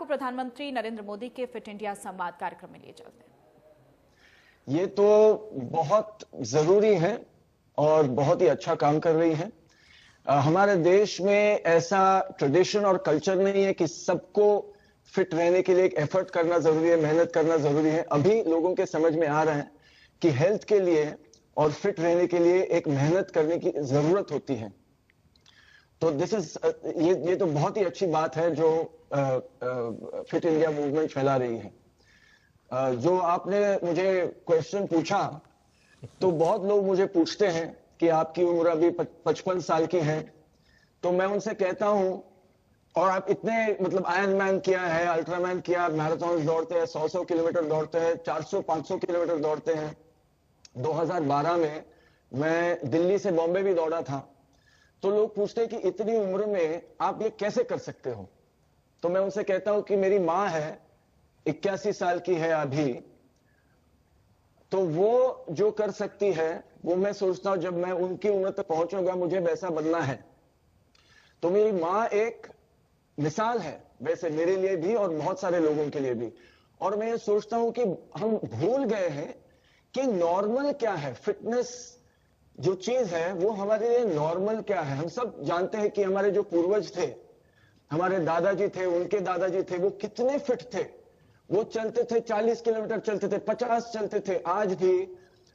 आपको प्रधानमंत्री नरेंद्र मोदी के फिट इंडिया संवाद कार्यक्रम में लिए चलते हैं। ये तो बहुत जरूरी है और बहुत ही अच्छा काम कर रही है। हमारे देश में ऐसा ट्रेडिशन और कल्चर नहीं है कि सबको फिट रहने के लिए एक एफर्ट करना जरूरी है, मेहनत करना जरूरी है। अभी लोगों के समझ में आ रहा है कि हेल्थ के लिए और फिट रहने के लिए एक मेहनत करने की जरूरत होती है। तो ये तो बहुत ही अच्छी बात है जो फिट इंडिया मूवमेंट फैला रही है। जो आपने मुझे क्वेश्चन पूछा, तो बहुत लोग मुझे पूछते हैं कि आपकी उम्र अभी 55 साल की है, तो मैं उनसे कहता हूं, और आप इतने मतलब आयरन मैन किया है, अल्ट्रामैन किया, मैराथन दौड़ते हैं, 100 किलोमीटर दौड़ते हैं, 400-500 किलोमीटर दौड़ते हैं। 2012 में मैं दिल्ली से बॉम्बे भी दौड़ा था। तो लोग पूछते हैं कि इतनी उम्र में आप ये कैसे कर सकते हो। तो मैं उनसे कहता हूं कि मेरी मां है, 81 साल की है अभी, तो वो जो कर सकती है वो मैं सोचता हूं जब मैं उनकी उम्र तक पहुंचूंगा मुझे वैसा बनना है। तो मेरी मां एक मिसाल है वैसे मेरे लिए भी और बहुत सारे लोगों के लिए भी। और मैं ये सोचता हूं कि हम भूल गए हैं कि नॉर्मल क्या है। फिटनेस जो चीज है वो हमारे लिए नॉर्मल क्या है। हम सब जानते हैं कि हमारे जो पूर्वज थे, हमारे दादाजी थे, उनके दादाजी थे, वो कितने फिट थे। वो चलते थे, 40 किलोमीटर चलते थे, 50 चलते थे। आज भी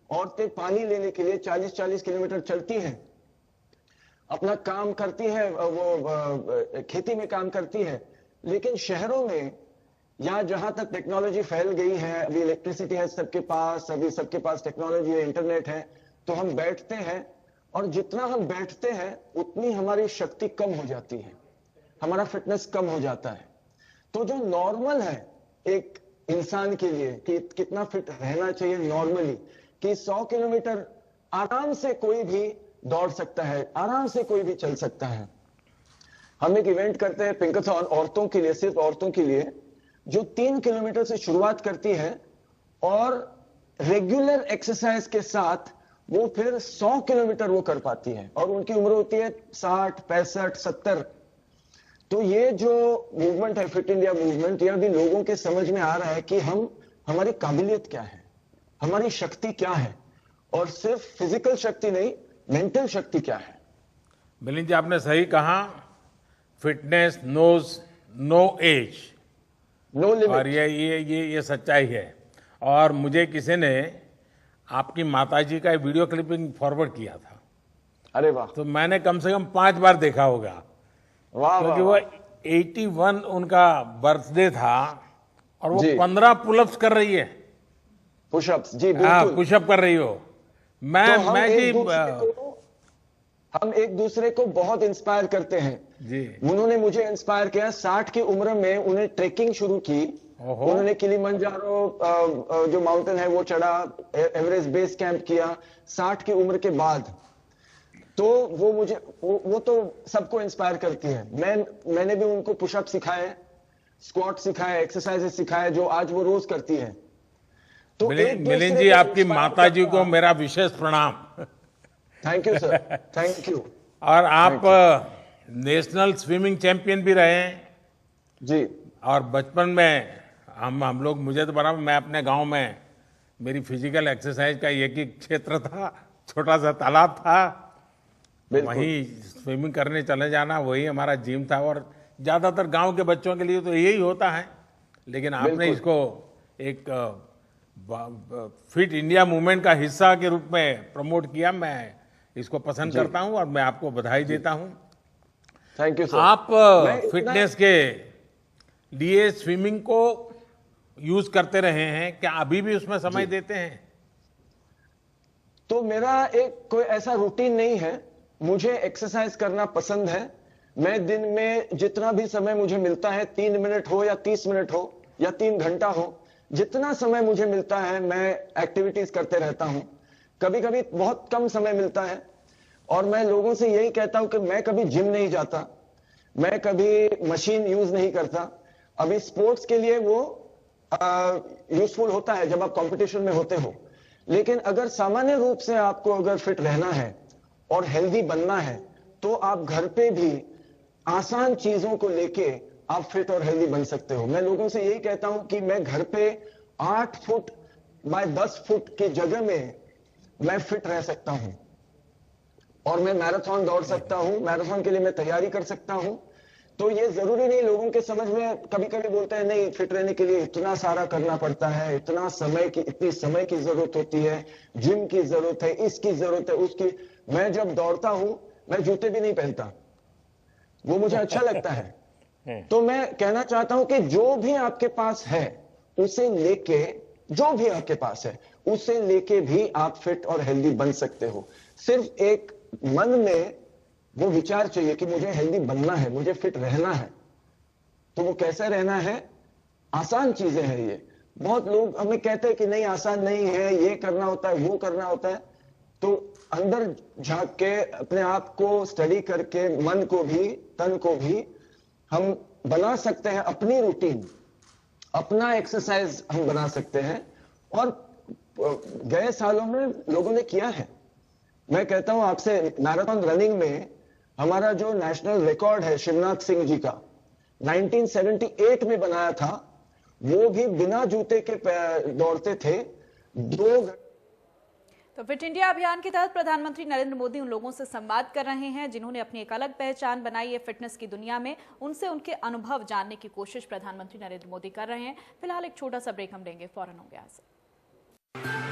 औरतें पानी लेने के लिए 40-40 किलोमीटर चलती हैं, अपना काम करती है, वो खेती में काम करती है। लेकिन शहरों में या जहां तक टेक्नोलॉजी फैल गई है, अभी इलेक्ट्रिसिटी है सबके पास, अभी सबके पास टेक्नोलॉजी है, इंटरनेट है, तो हम बैठते हैं और जितना हम बैठते हैं उतनी हमारी शक्ति कम हो जाती है, हमारा फिटनेस कम हो जाता है। तो जो नॉर्मल है एक इंसान के लिए कि कितना फिट रहना चाहिए नॉर्मली, कि 100 किलोमीटर आराम से कोई भी दौड़ सकता है, आराम से कोई भी चल सकता है। हम एक इवेंट करते हैं पिंकाथॉन औरतों के लिए, सिर्फ औरतों के लिए, जो 3 किलोमीटर से शुरुआत करती है और रेगुलर एक्सरसाइज के साथ वो फिर 100 किलोमीटर वो कर पाती है, और उनकी उम्र होती है 60, 65, 70। तो ये जो मूवमेंट है फिट इंडिया मूवमेंट, ये अभी लोगों के समझ में आ रहा है कि हमारी काबिलियत क्या है, हमारी शक्ति क्या है, और सिर्फ फिजिकल शक्ति नहीं, मेंटल शक्ति क्या है। मिलिंद जी, आपने सही कहा, fitness knows no age, no limit. और ये सच्चाई है। और मुझे किसी ने आपकी माताजी का वीडियो क्लिपिंग फॉरवर्ड किया था। अरे वाह। तो मैंने कम से कम 5 बार देखा होगा, वाह, क्योंकि वाह, वो 81 उनका बर्थडे था और वो जी। 15 पुलअप्स कर रही है। पुशअप्स, जी हाँ, बिल्कुल। पुशअप कर रही हो। तो मैं जी हम एक दूसरे को बहुत इंस्पायर करते हैं जी। उन्होंने मुझे इंस्पायर किया। 60 की उम्र में उन्हें ट्रेकिंग शुरू की। उन्होंने किलिमंजारो जो माउंटेन है वो चढ़ा, एवरेस्ट बेस कैंप किया 60 की उम्र के बाद। तो वो मुझे वो तो सबको इंस्पायर करती है। मैंने भी उनको पुशअप सिखाए, स्क्वाट सिखाए, एक्सरसाइजेस सिखाए, जो आज वो रोज करती है। तो मिलिंद जी, आपकी माताजी को मेरा विशेष प्रणाम। Thank you sir, thank you. और आप नेशनल स्विमिंग चैंपियन भी रहे हैं जी। और बचपन में हम लोग, मुझे तो बड़ा, मैं अपने गांव में, मेरी फिजिकल एक्सरसाइज का एक ही क्षेत्र था, छोटा सा तालाब था, वहीं स्विमिंग करने चले जाना, वही हमारा जिम था। और ज्यादातर गांव के बच्चों के लिए तो यही होता है, लेकिन आपने इसको एक फिट इंडिया मूवमेंट का हिस्सा के रूप में प्रमोट किया। मैं इसको पसंद करता हूं और मैं आपको बधाई देता हूं। Thank you sir. आप फिटनेस के लिए स्विमिंग को यूज करते रहे हैं, क्या अभी भी उसमें समय देते हैं? तो मेरा एक कोई ऐसा रूटीन नहीं है। मुझे एक्सरसाइज करना पसंद है। मैं दिन में जितना भी समय मुझे मिलता है, 3 मिनट हो या 30 मिनट हो या 3 घंटा हो, जितना समय मुझे मिलता है मैं एक्टिविटीज करते रहता हूं। कभी कभी बहुत कम समय मिलता है, और मैं लोगों से यही कहता हूं कि मैं कभी जिम नहीं जाता, मैं कभी मशीन यूज नहीं करता। अभी स्पोर्ट्स के लिए वो यूजफुल होता है जब आप कंपटीशन में होते हो, लेकिन अगर सामान्य रूप से आपको अगर फिट रहना है और हेल्दी बनना है, तो आप घर पे भी आसान चीजों को लेके आप फिट और हेल्दी बन सकते हो। मैं लोगों से यही कहता हूं कि मैं घर पे 8 फुट बाय 10 फुट की जगह में मैं फिट रह सकता हूं और मैं मैराथन दौड़ सकता हूं, मैराथन के लिए मैं तैयारी कर सकता हूं। तो ये जरूरी नहीं, लोगों के समझ में कभी कभी बोलते हैं नहीं फिट रहने के लिए इतना सारा करना पड़ता है, इतनी समय की जरूरत होती है, जिम की जरूरत है, इसकी जरूरत है, उसकी। मैं जब दौड़ता हूं मैं जूते भी नहीं पहनता, वो मुझे अच्छा लगता है। तो मैं कहना चाहता हूं कि जो भी आपके पास है उसे लेके, जो भी आपके पास है उसे लेके भी आप फिट और हेल्दी बन सकते हो। सिर्फ एक मन में वो विचार चाहिए कि मुझे हेल्दी बनना है, मुझे फिट रहना है। तो वो कैसे रहना है? आसान चीजें हैं ये। बहुत लोग हमें कहते हैं कि नहीं आसान नहीं है, ये करना होता है, वो करना होता है। तो अंदर झांक के अपने आप को स्टडी करके मन को भी तन को भी हम बना सकते हैं, अपनी रूटीन, अपना एक्सरसाइज हम बना सकते हैं। और गए सालों में लोगों ने किया है। मैं कहता हूं आपसे, मैराथन रनिंग में हमारा जो नेशनल रिकॉर्ड है शिवनाथ सिंह जी का 1978 में बनाया था, वो भी बिना जूते के दौड़ते थे 2 तो फिट इंडिया अभियान के तहत प्रधानमंत्री नरेंद्र मोदी उन लोगों से संवाद कर रहे हैं जिन्होंने अपनी एक अलग पहचान बनाई है फिटनेस की दुनिया में। उनसे उनके अनुभव जानने की कोशिश प्रधानमंत्री नरेंद्र मोदी कर रहे हैं। फिलहाल एक छोटा सा ब्रेक हम लेंगे, फौरन होंगे यहाँ से।